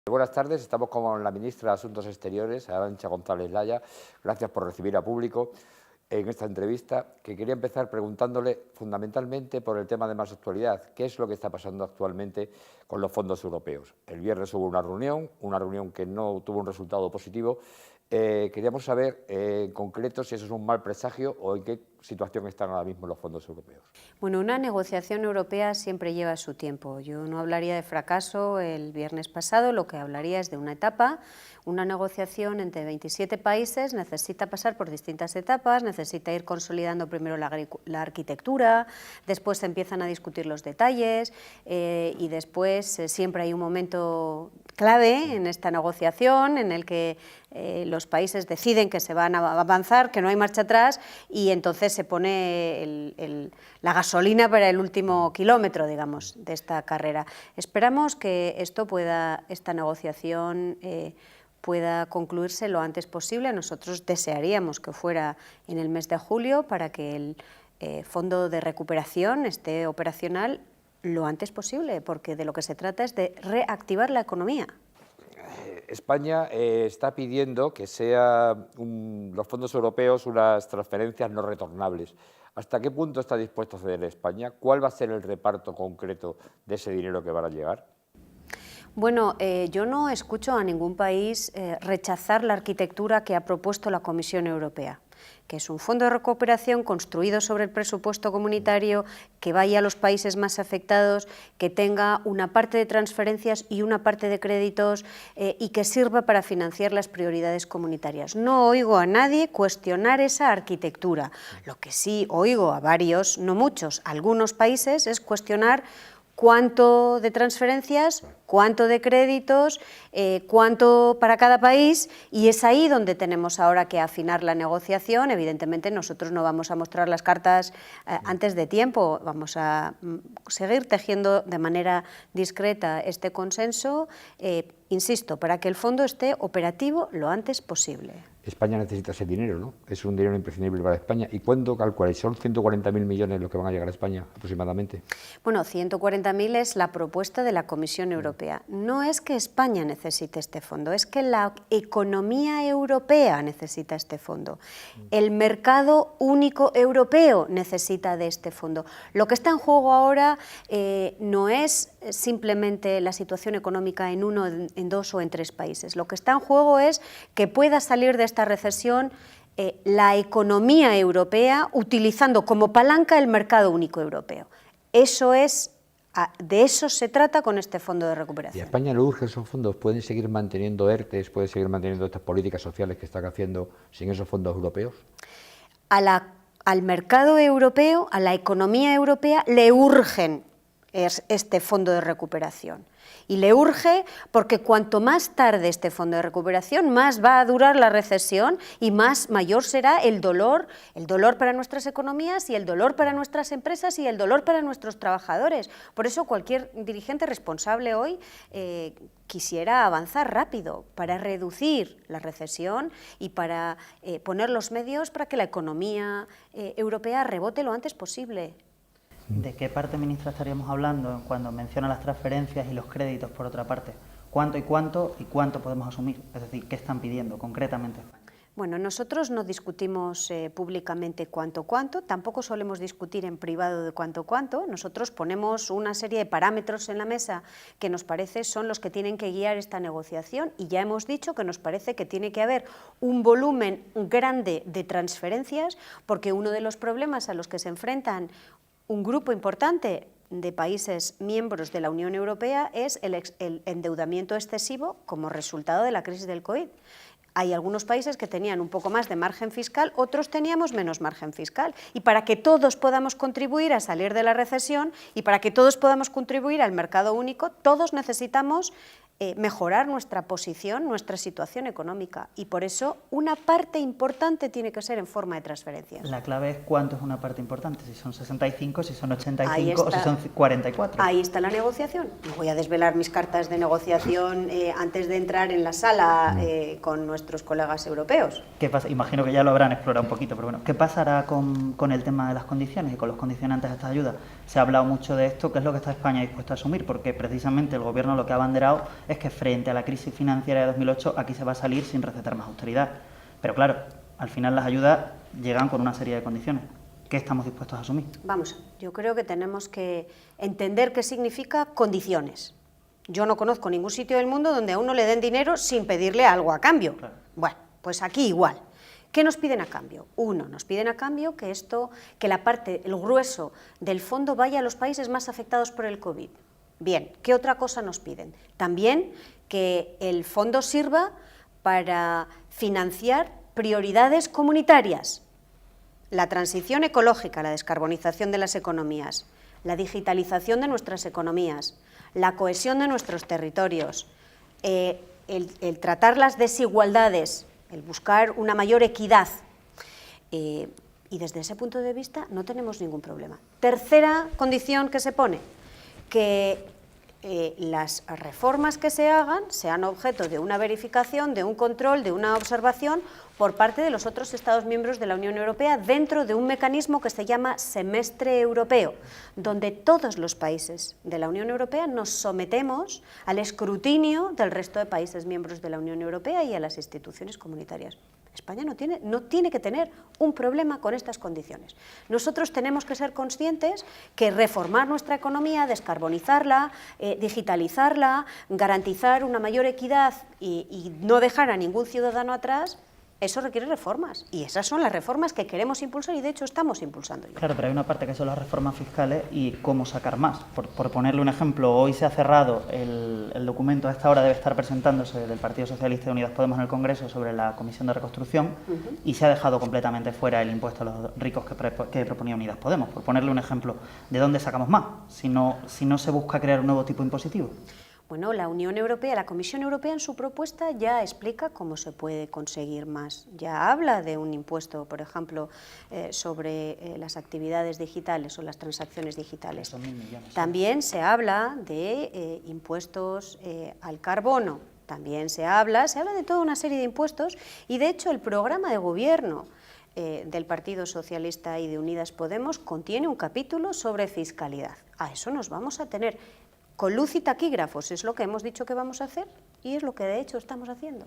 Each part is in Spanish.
Buenas tardes, estamos con la ministra de Asuntos Exteriores, Arantxa González Laya. Gracias por recibir a público en esta entrevista, que quería empezar preguntándole fundamentalmente por el tema de más actualidad. ¿Qué es lo que está pasando actualmente con los fondos europeos? El viernes hubo una reunión que no tuvo un resultado positivo. Queríamos saber en concreto si eso es un mal presagio o en qué situación están ahora mismo los fondos europeos. Bueno, una negociación europea siempre lleva su tiempo. Yo no hablaría de fracaso el viernes pasado, lo que hablaría es de una etapa. Una negociación entre 27 países necesita pasar por distintas etapas, necesita ir consolidando primero la arquitectura, después se empiezan a discutir los detalles y después siempre hay un momento clave en esta negociación en el que los países deciden que se van a avanzar, que no hay marcha atrás, y entonces se pone la gasolina para el último kilómetro, digamos, de esta carrera. Esperamos que esta negociación pueda concluirse lo antes posible. Nosotros desearíamos que fuera en el mes de julio para que el Fondo de Recuperación esté operacional lo antes posible, porque de lo que se trata es de reactivar la economía. España está pidiendo que sean los fondos europeos unas transferencias no retornables. ¿Hasta qué punto está dispuesto a ceder España? ¿Cuál va a ser el reparto concreto de ese dinero que van a llegar? Bueno, yo no escucho a ningún país rechazar la arquitectura que ha propuesto la Comisión Europea, que es un fondo de recuperación construido sobre el presupuesto comunitario, que vaya a los países más afectados, que tenga una parte de transferencias y una parte de créditos y que sirva para financiar las prioridades comunitarias. No oigo a nadie cuestionar esa arquitectura. Lo que sí oigo a varios, no muchos, algunos países, es cuestionar cuánto de transferencias, cuánto de créditos, cuánto para cada país, y es ahí donde tenemos ahora que afinar la negociación. Evidentemente nosotros no vamos a mostrar las cartas antes de tiempo, vamos a seguir tejiendo de manera discreta este consenso, insisto, para que el fondo esté operativo lo antes posible. España necesita ese dinero, ¿no? Es un dinero imprescindible para España. ¿Y cuándo calculáis? ¿Son 140.000 millones los que van a llegar a España aproximadamente? Bueno, 140.000 es la propuesta de la Comisión Europea. No es que España necesite este fondo, es que la economía europea necesita este fondo. El mercado único europeo necesita de este fondo. Lo que está en juego ahora no es simplemente la situación económica en uno, en dos o en tres países. Lo que está en juego es que pueda salir de esta recesión la economía europea utilizando como palanca el mercado único europeo. De eso se trata con este fondo de recuperación. ¿Y a España le urgen esos fondos? ¿Pueden seguir manteniendo ERTEs, pueden seguir manteniendo estas políticas sociales que están haciendo sin esos fondos europeos? Al mercado europeo, a la economía europea, le urgen este fondo de recuperación. Y le urge porque cuanto más tarde este fondo de recuperación, más va a durar la recesión y mayor será el dolor para nuestras economías y el dolor para nuestras empresas y el dolor para nuestros trabajadores. Por eso cualquier dirigente responsable hoy quisiera avanzar rápido para reducir la recesión y para poner los medios para que la economía europea rebote lo antes posible. ¿De qué parte, ministra, estaríamos hablando cuando menciona las transferencias y los créditos, por otra parte? ¿Cuánto y cuánto podemos asumir? Es decir, ¿qué están pidiendo concretamente? Bueno, nosotros no discutimos públicamente cuánto, tampoco solemos discutir en privado de cuánto. Nosotros ponemos una serie de parámetros en la mesa que nos parece son los que tienen que guiar esta negociación, y ya hemos dicho que nos parece que tiene que haber un volumen grande de transferencias, porque uno de los problemas a los que se enfrentan un grupo importante de países miembros de la Unión Europea es el endeudamiento excesivo como resultado de la crisis del COVID. Hay algunos países que tenían un poco más de margen fiscal, otros teníamos menos margen fiscal. Y para que todos podamos contribuir a salir de la recesión y para que todos podamos contribuir al mercado único, todos necesitamos mejorar nuestra posición, nuestra situación económica, y por eso una parte importante tiene que ser en forma de transferencias. La clave es cuánto es una parte importante, si son 65, si son 85 o si son 44. Ahí está la negociación. No voy a desvelar mis cartas de negociación antes de entrar en la sala con nuestros colegas europeos. ¿Qué pasa? Imagino que ya lo habrán explorado un poquito, pero bueno, ¿qué pasará con el tema de las condiciones y con los condicionantes de estas ayudas? Se ha hablado mucho de esto, ¿qué es lo que está España dispuesta a asumir? Porque precisamente el Gobierno lo que ha abanderado es que frente a la crisis financiera de 2008 aquí se va a salir sin recetar más austeridad. Pero claro, al final las ayudas llegan con una serie de condiciones. ¿Qué estamos dispuestos a asumir? Vamos, yo creo que tenemos que entender qué significa condiciones. Yo no conozco ningún sitio del mundo donde a uno le den dinero sin pedirle algo a cambio. Claro. Bueno, pues aquí igual. ¿Qué nos piden a cambio? Uno, nos piden a cambio que la parte, el grueso del fondo vaya a los países más afectados por el COVID. Bien, ¿qué otra cosa nos piden? También que el fondo sirva para financiar prioridades comunitarias. La transición ecológica, la descarbonización de las economías, la digitalización de nuestras economías, la cohesión de nuestros territorios, el tratar las desigualdades, el buscar una mayor equidad. Y desde ese punto de vista no tenemos ningún problema. Tercera condición que se pone, que las reformas que se hagan sean objeto de una verificación, de un control, de una observación por parte de los otros Estados miembros de la Unión Europea dentro de un mecanismo que se llama Semestre Europeo, donde todos los países de la Unión Europea nos sometemos al escrutinio del resto de países miembros de la Unión Europea y a las instituciones comunitarias. España no tiene que tener un problema con estas condiciones. Nosotros tenemos que ser conscientes que reformar nuestra economía, descarbonizarla, digitalizarla, garantizar una mayor equidad y no dejar a ningún ciudadano atrás, eso requiere reformas, y esas son las reformas que queremos impulsar y de hecho estamos impulsando ya. Claro, pero hay una parte que son las reformas fiscales y cómo sacar más. Por ponerle un ejemplo, hoy se ha cerrado el documento, a esta hora debe estar presentándose del Partido Socialista de Unidas Podemos en el Congreso sobre la Comisión de Reconstrucción y se ha dejado completamente fuera el impuesto a los ricos que proponía Unidas Podemos. Por ponerle un ejemplo, ¿de dónde sacamos más si no se busca crear un nuevo tipo impositivo? Bueno, la Unión Europea, la Comisión Europea en su propuesta ya explica cómo se puede conseguir más. Ya habla de un impuesto, por ejemplo, sobre las actividades digitales o las transacciones digitales. También se habla de impuestos al carbono. También se habla de toda una serie de impuestos y, de hecho, el programa de gobierno del Partido Socialista y de Unidas Podemos contiene un capítulo sobre fiscalidad. A eso nos vamos a tener. Con luz y taquígrafos es lo que hemos dicho que vamos a hacer y es lo que de hecho estamos haciendo.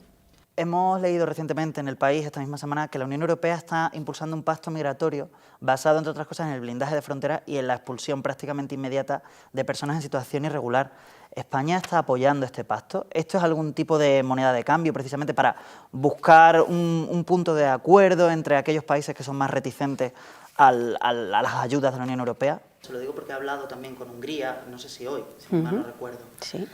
Hemos leído recientemente en El País, esta misma semana, que la Unión Europea está impulsando un pacto migratorio basado, entre otras cosas, en el blindaje de fronteras y en la expulsión prácticamente inmediata de personas en situación irregular. ¿España está apoyando este pacto? ¿Esto es algún tipo de moneda de cambio precisamente para buscar un punto de acuerdo entre aquellos países que son más reticentes a las ayudas de la Unión Europea? Se lo digo porque he hablado también con Hungría, no sé si hoy, si mal no recuerdo. Sí.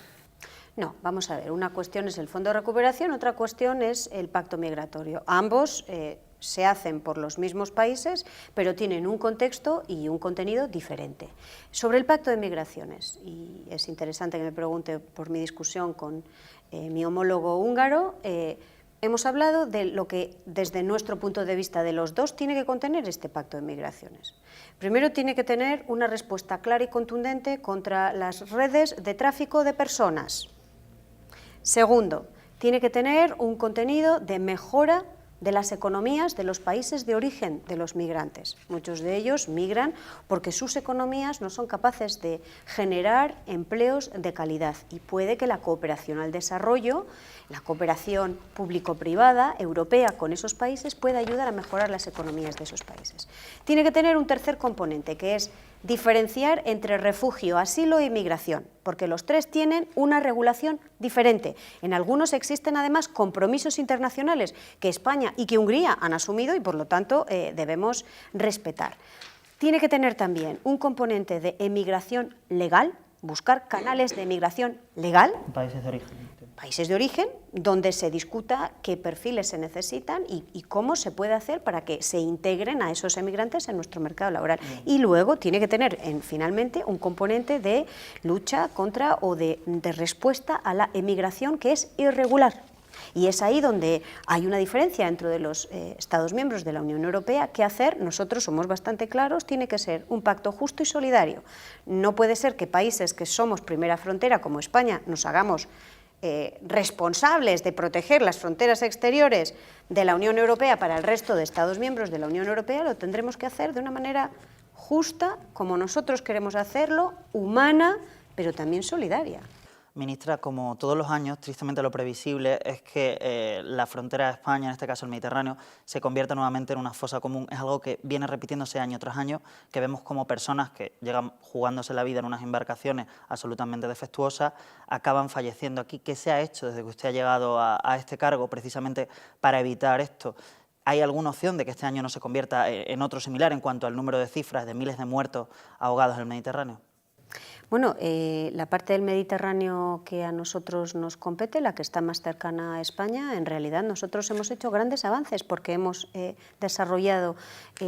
No, vamos a ver, una cuestión es el Fondo de Recuperación, otra cuestión es el Pacto Migratorio. Ambos se hacen por los mismos países, pero tienen un contexto y un contenido diferente. Sobre el Pacto de Migraciones, y es interesante que me pregunte por mi discusión con mi homólogo húngaro, hemos hablado de lo que, desde nuestro punto de vista de los dos, tiene que contener este Pacto de Migraciones. Primero, tiene que tener una respuesta clara y contundente contra las redes de tráfico de personas. Segundo, tiene que tener un contenido de mejora de las economías de los países de origen de los migrantes. Muchos de ellos migran porque sus economías no son capaces de generar empleos de calidad y puede que la cooperación al desarrollo, la cooperación público-privada europea con esos países pueda ayudar a mejorar las economías de esos países. Tiene que tener un tercer componente, que es diferenciar entre refugio, asilo e inmigración, porque los tres tienen una regulación diferente. En algunos existen además compromisos internacionales que España y que Hungría han asumido y por lo tanto debemos respetar. Tiene que tener también un componente de emigración legal, buscar canales de emigración legal. Países de origen. Países de origen, donde se discuta qué perfiles se necesitan y cómo se puede hacer para que se integren a esos emigrantes en nuestro mercado laboral. Y luego tiene que tener, finalmente, un componente de lucha contra o de respuesta a la emigración que es irregular. Y es ahí donde hay una diferencia dentro de los Estados miembros de la Unión Europea. ¿Qué hacer? Nosotros somos bastante claros, tiene que ser un pacto justo y solidario. No puede ser que países que somos primera frontera, como España, nos hagamos responsables de proteger las fronteras exteriores de la Unión Europea para el resto de Estados miembros de la Unión Europea, lo tendremos que hacer de una manera justa, como nosotros queremos hacerlo, humana, pero también solidaria. Ministra, como todos los años, tristemente lo previsible es que la frontera de España, en este caso el Mediterráneo, se convierta nuevamente en una fosa común. Es algo que viene repitiéndose año tras año, que vemos como personas que llegan jugándose la vida en unas embarcaciones absolutamente defectuosas, acaban falleciendo aquí. ¿Qué se ha hecho desde que usted ha llegado a este cargo precisamente para evitar esto? ¿Hay alguna opción de que este año no se convierta en otro similar en cuanto al número de cifras de miles de muertos ahogados en el Mediterráneo? Bueno, la parte del Mediterráneo que a nosotros nos compete, la que está más cercana a España, en realidad nosotros hemos hecho grandes avances porque hemos desarrollado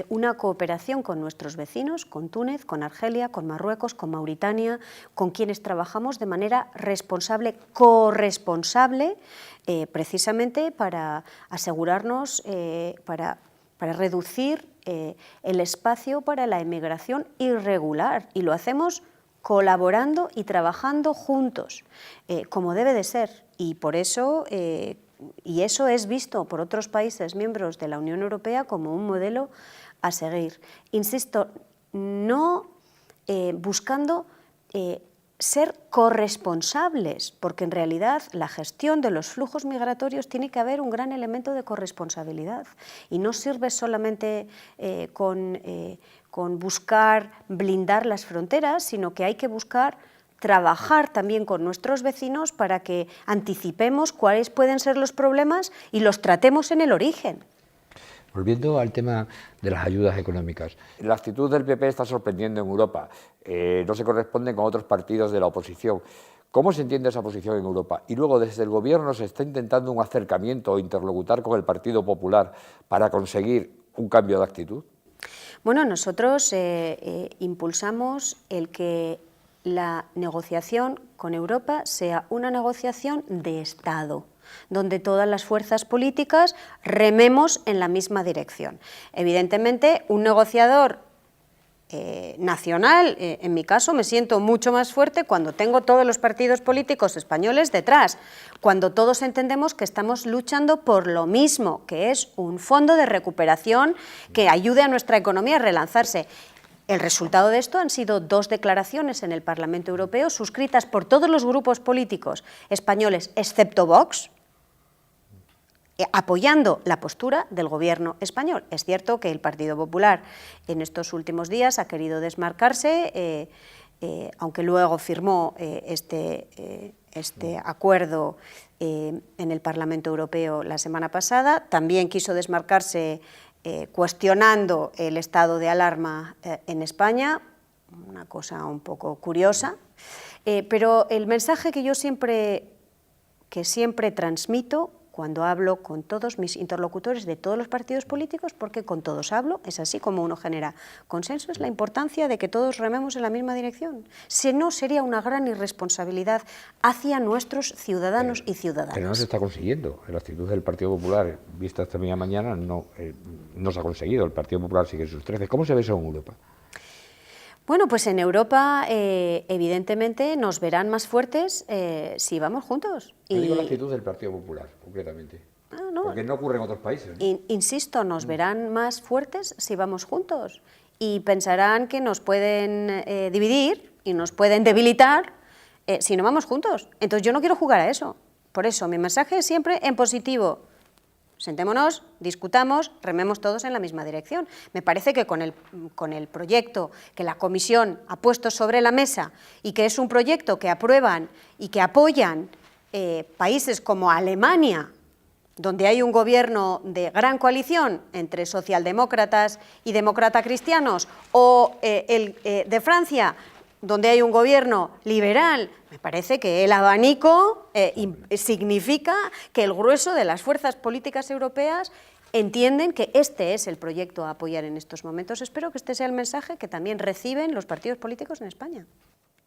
una cooperación con nuestros vecinos, con Túnez, con Argelia, con Marruecos, con Mauritania, con quienes trabajamos de manera responsable, corresponsable, precisamente para asegurarnos, para reducir el espacio para la emigración irregular, y lo hacemos colaborando y trabajando juntos, como debe de ser, y por eso, y eso es visto por otros países miembros de la Unión Europea como un modelo a seguir. Insisto, no buscando ser corresponsables, porque en realidad la gestión de los flujos migratorios tiene que haber un gran elemento de corresponsabilidad, y no sirve solamente con buscar blindar las fronteras, sino que hay que buscar trabajar también con nuestros vecinos para que anticipemos cuáles pueden ser los problemas y los tratemos en el origen. Volviendo al tema de las ayudas económicas, la actitud del PP está sorprendiendo en Europa, no se corresponde con otros partidos de la oposición. ¿Cómo se entiende esa posición en Europa? Y luego desde el Gobierno se está intentando un acercamiento o interlocutar con el Partido Popular para conseguir un cambio de actitud. Bueno, nosotros impulsamos el que la negociación con Europa sea una negociación de Estado, donde todas las fuerzas políticas rememos en la misma dirección. Evidentemente, un negociador nacional, en mi caso me siento mucho más fuerte cuando tengo todos los partidos políticos españoles detrás, cuando todos entendemos que estamos luchando por lo mismo, que es un fondo de recuperación que ayude a nuestra economía a relanzarse. El resultado de esto han sido 2 declaraciones en el Parlamento Europeo suscritas por todos los grupos políticos españoles, excepto Vox, apoyando la postura del Gobierno español. Es cierto que el Partido Popular en estos últimos días ha querido desmarcarse, aunque luego firmó este acuerdo en el Parlamento Europeo la semana pasada. También quiso desmarcarse cuestionando el estado de alarma en España, una cosa un poco curiosa, pero el mensaje que yo siempre transmito cuando hablo con todos mis interlocutores de todos los partidos políticos, porque con todos hablo, es así como uno genera consenso, es la importancia de que todos rememos en la misma dirección. Si no, sería una gran irresponsabilidad hacia nuestros ciudadanos y ciudadanas. Pero no se está consiguiendo. La actitud del Partido Popular, vista esta misma mañana, no se ha conseguido. El Partido Popular sigue en sus 13. ¿Cómo se ve eso en Europa? Bueno, pues en Europa evidentemente nos verán más fuertes si vamos juntos. Yo digo la actitud del Partido Popular, concretamente. No, porque no ocurre en otros países, ¿no? Insisto, nos verán más fuertes si vamos juntos y pensarán que nos pueden dividir y nos pueden debilitar si no vamos juntos. Entonces yo no quiero jugar a eso. Por eso mi mensaje es siempre en positivo. Sentémonos, discutamos, rememos todos en la misma dirección. Me parece que con el proyecto que la Comisión ha puesto sobre la mesa y que es un proyecto que aprueban y que apoyan países como Alemania, donde hay un gobierno de gran coalición entre socialdemócratas y demócratas cristianos, o el de Francia, donde hay un gobierno liberal, me parece que el abanico significa que el grueso de las fuerzas políticas europeas entienden que este es el proyecto a apoyar en estos momentos. Espero que este sea el mensaje que también reciben los partidos políticos en España.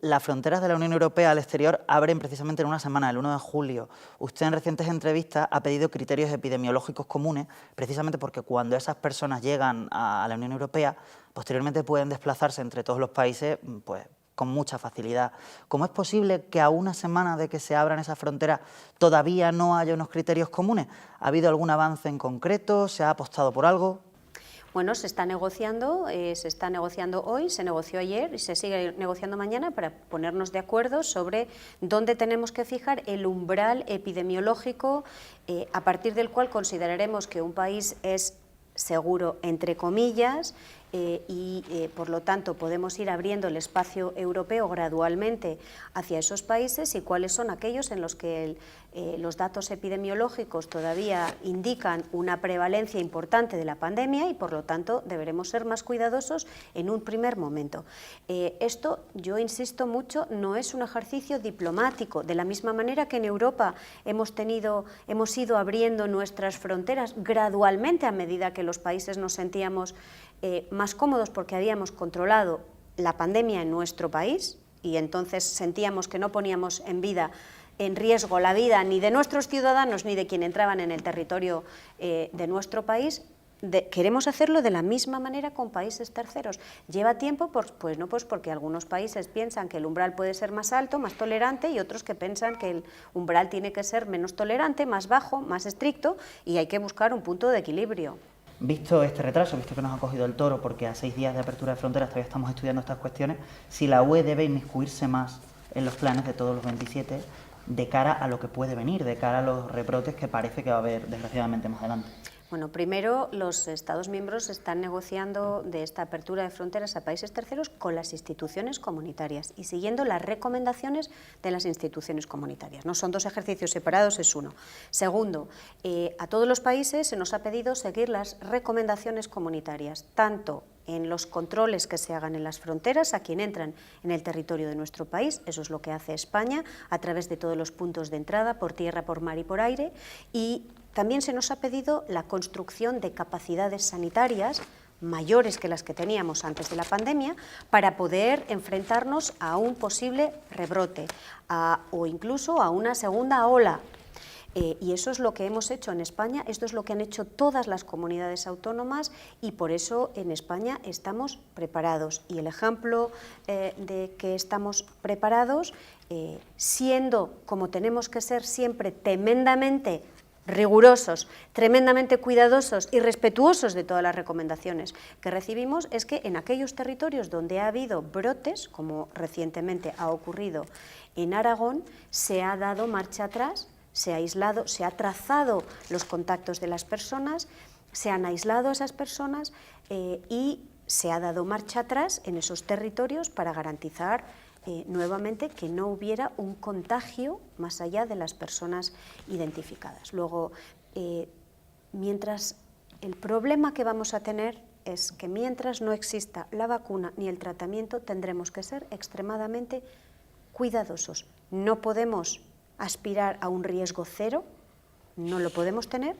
Las fronteras de la Unión Europea al exterior abren precisamente en una semana, el 1 de julio. Usted en recientes entrevistas ha pedido criterios epidemiológicos comunes, precisamente porque cuando esas personas llegan a la Unión Europea, posteriormente pueden desplazarse entre todos los países, pues con mucha facilidad. ¿Cómo es posible que a una semana de que se abran esas fronteras todavía no haya unos criterios comunes? ¿Ha habido algún avance en concreto? ¿Se ha apostado por algo? Bueno, se está negociando hoy, se negoció ayer y se sigue negociando mañana para ponernos de acuerdo sobre dónde tenemos que fijar el umbral epidemiológico a partir del cual consideraremos que un país es seguro, entre comillas, por lo tanto podemos ir abriendo el espacio europeo gradualmente hacia esos países, y cuáles son aquellos en los que los datos epidemiológicos todavía indican una prevalencia importante de la pandemia y por lo tanto deberemos ser más cuidadosos en un primer momento. Esto, yo insisto mucho, no es un ejercicio diplomático, de la misma manera que en Europa hemos ido abriendo nuestras fronteras gradualmente a medida que los países nos sentíamos más cómodos porque habíamos controlado la pandemia en nuestro país y entonces sentíamos que no poníamos en riesgo la vida ni de nuestros ciudadanos ni de quienes entraban en el territorio de nuestro país. Queremos hacerlo de la misma manera con países terceros. Lleva tiempo, pues porque algunos países piensan que el umbral puede ser más alto, más tolerante, y otros que piensan que el umbral tiene que ser menos tolerante, más bajo, más estricto, y hay que buscar un punto de equilibrio. Visto este retraso, visto que nos ha cogido el toro, porque a 6 días de apertura de fronteras todavía estamos estudiando estas cuestiones, si la UE debe inmiscuirse más en los planes de todos los 27 de cara a lo que puede venir, de cara a los rebrotes que parece que va a haber desgraciadamente más adelante. Bueno, primero los Estados miembros están negociando de esta apertura de fronteras a países terceros con las instituciones comunitarias y siguiendo las recomendaciones de las instituciones comunitarias. No son dos ejercicios separados, es uno. Segundo, a todos los países se nos ha pedido seguir las recomendaciones comunitarias, tanto en los controles que se hagan en las fronteras a quien entran en el territorio de nuestro país, eso es lo que hace España a través de todos los puntos de entrada por tierra, por mar y por aire, y también se nos ha pedido la construcción de capacidades sanitarias mayores que las que teníamos antes de la pandemia para poder enfrentarnos a un posible rebrote o incluso a una segunda ola. Y eso es lo que hemos hecho en España, esto es lo que han hecho todas las comunidades autónomas y por eso en España estamos preparados. Y el ejemplo de que estamos preparados, siendo como tenemos que ser siempre tremendamente rigurosos, tremendamente cuidadosos y respetuosos de todas las recomendaciones que recibimos, es que en aquellos territorios donde ha habido brotes, como recientemente ha ocurrido en Aragón, se ha dado marcha atrás, se ha aislado, se ha trazado los contactos de las personas, se han aislado a esas personas y se ha dado marcha atrás en esos territorios para garantizar nuevamente que no hubiera un contagio más allá de las personas identificadas. Luego, mientras el problema que vamos a tener es que mientras no exista la vacuna ni el tratamiento, tendremos que ser extremadamente cuidadosos. No podemos aspirar a un riesgo cero, no lo podemos tener,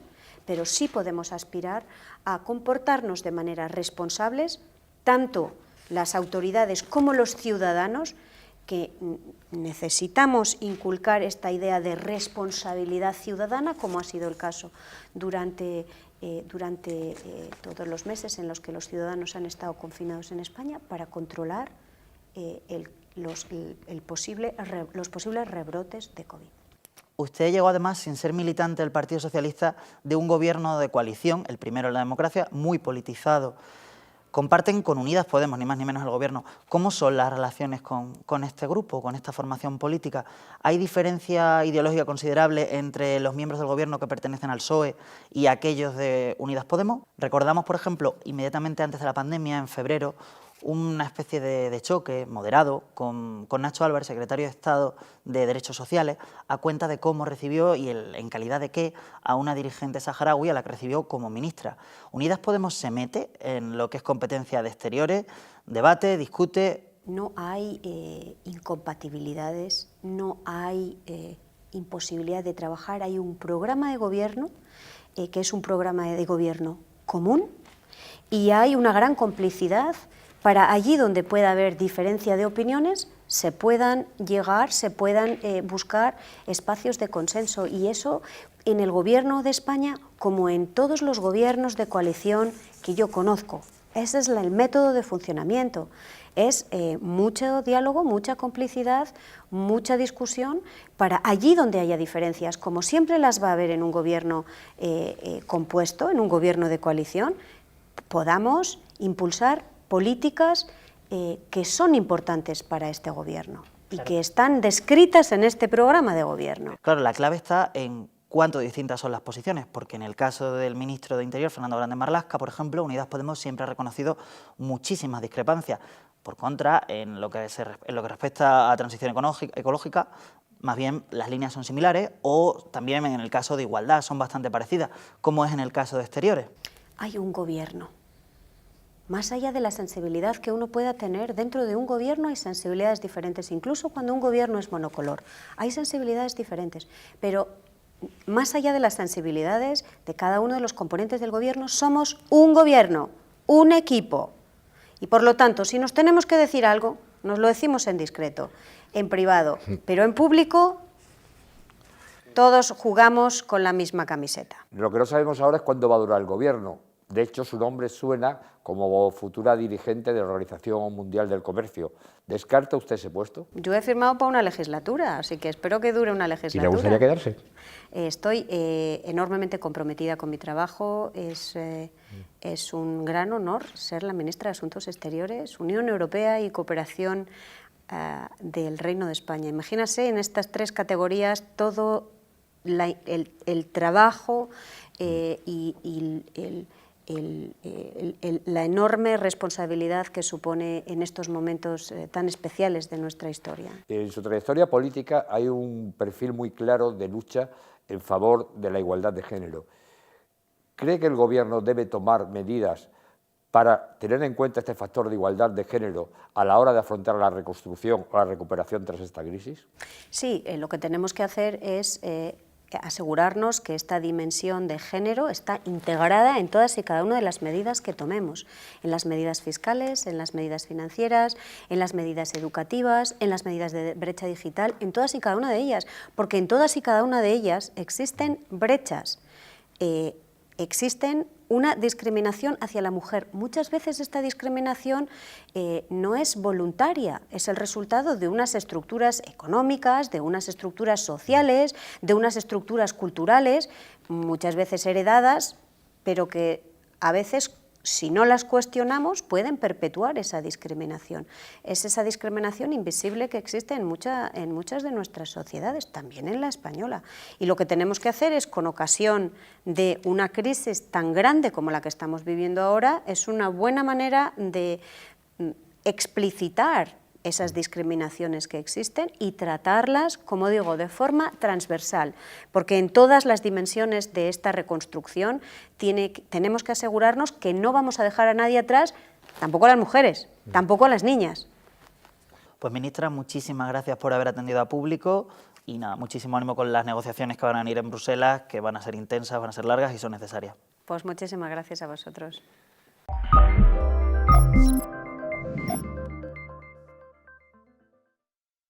pero sí podemos aspirar a comportarnos de manera responsables, tanto las autoridades como los ciudadanos, que necesitamos inculcar esta idea de responsabilidad ciudadana, como ha sido el caso durante todos los meses en los que los ciudadanos han estado confinados en España, para controlar los posibles rebrotes de COVID. Usted llegó además, sin ser militante del Partido Socialista, de un gobierno de coalición, el primero en la democracia, muy politizado. Comparten con Unidas Podemos, ni más ni menos el gobierno. ¿Cómo son las relaciones con este grupo, con esta formación política? ¿Hay diferencia ideológica considerable entre los miembros del gobierno que pertenecen al PSOE y aquellos de Unidas Podemos? Recordamos, por ejemplo, inmediatamente antes de la pandemia, en febrero, una especie de choque moderado con Nacho Álvarez, secretario de Estado de Derechos Sociales, a cuenta de cómo recibió y en calidad de qué a una dirigente saharaui a la que recibió como ministra. ¿Unidas Podemos se mete en lo que es competencia de exteriores, debate, discute? No hay incompatibilidades, no hay imposibilidad de trabajar. Hay un programa de gobierno que es un programa de gobierno común y hay una gran complicidad para allí donde pueda haber diferencia de opiniones se puedan buscar espacios de consenso, y eso en el Gobierno de España como en todos los gobiernos de coalición que yo conozco. Ese es el método de funcionamiento. es mucho diálogo, mucha complicidad, mucha discusión, para allí donde haya diferencias, como siempre las va a haber en un gobierno compuesto, en un gobierno de coalición, podamos impulsar políticas que son importantes para este gobierno y que están descritas en este programa de gobierno. Claro, la clave está en cuánto distintas son las posiciones, porque en el caso del ministro de Interior, Fernando Grande Marlaska, por ejemplo, Unidas Podemos siempre ha reconocido muchísimas discrepancias. Por contra, en lo que respecta a transición ecológica, más bien las líneas son similares, o también en el caso de igualdad son bastante parecidas, como es en el caso de exteriores. Hay un gobierno. Más allá de la sensibilidad que uno pueda tener, dentro de un gobierno hay sensibilidades diferentes, incluso cuando un gobierno es monocolor, hay sensibilidades diferentes, pero más allá de las sensibilidades de cada uno de los componentes del gobierno, somos un gobierno, un equipo, y por lo tanto, si nos tenemos que decir algo, nos lo decimos en discreto, en privado, pero en público todos jugamos con la misma camiseta. Lo que no sabemos ahora es cuándo va a durar el gobierno. De hecho, su nombre suena como futura dirigente de la Organización Mundial del Comercio. ¿Descarta usted ese puesto? Yo he firmado para una legislatura, así que espero que dure una legislatura. ¿Y le gustaría quedarse? Estoy enormemente comprometida con mi trabajo. Es un gran honor ser la ministra de Asuntos Exteriores, Unión Europea y Cooperación del Reino de España. Imagínase en estas tres categorías todo el trabajo y la enorme responsabilidad que supone en estos momentos tan especiales de nuestra historia. En su trayectoria política hay un perfil muy claro de lucha en favor de la igualdad de género. ¿Cree que el Gobierno debe tomar medidas para tener en cuenta este factor de igualdad de género a la hora de afrontar la reconstrucción o la recuperación tras esta crisis? Sí, lo que tenemos que hacer es asegurarnos que esta dimensión de género está integrada en todas y cada una de las medidas que tomemos, en las medidas fiscales, en las medidas financieras, en las medidas educativas, en las medidas de brecha digital, en todas y cada una de ellas, porque en todas y cada una de ellas existen brechas, existen una discriminación hacia la mujer. Muchas veces esta discriminación no es voluntaria, es el resultado de unas estructuras económicas, de unas estructuras sociales, de unas estructuras culturales, muchas veces heredadas, pero que a veces, si no las cuestionamos, pueden perpetuar esa discriminación. Es esa discriminación invisible que existe en muchas de nuestras sociedades, también en la española. Y lo que tenemos que hacer es, con ocasión de una crisis tan grande como la que estamos viviendo ahora, es una buena manera de explicitar esas discriminaciones que existen y tratarlas, como digo, de forma transversal, porque en todas las dimensiones de esta reconstrucción tenemos que asegurarnos que no vamos a dejar a nadie atrás, tampoco a las mujeres, tampoco a las niñas. Pues ministra, muchísimas gracias por haber atendido a público y nada, muchísimo ánimo con las negociaciones que van a venir en Bruselas, que van a ser intensas, van a ser largas y son necesarias. Pues muchísimas gracias a vosotros.